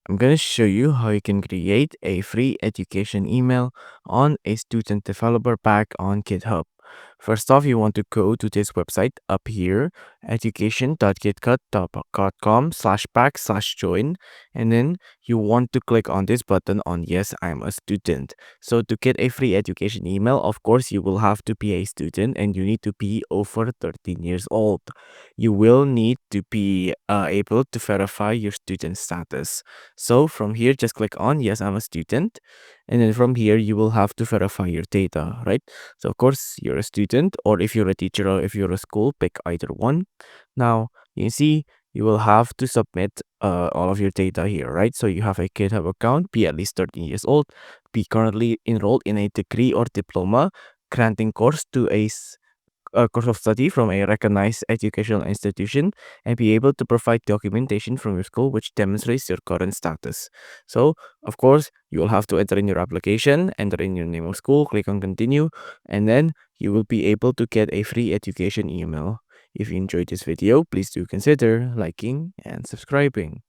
I'm going to show you how you can create a free education email on a student developer pack on GitHub. First off, you want to go to this website up here, education.gitcut.com/pack/join, and then you want to click on this button on yes, I'm a student. So to get a free education email, of course, you will have to be a student and you need to be over 13 years old. You will need to be able to verify your student status. So from here, just click on yes, I'm a student. And then from here, you will have to verify your data, right? So of course, you're a student, or if you're a teacher or if you're a school, pick either one. Now, you see, you will have to submit all of your data here, right? So you have a GitHub account, be at least 13 years old, be currently enrolled in a degree or diploma, granting course to a course of study from a recognized educational institution, and be able to provide documentation from your school which demonstrates your current status. So, of course, you will have to enter in your application, enter in your name of school, click on continue, and then you will be able to get a free education email. If you enjoyed this video, please do consider liking and subscribing.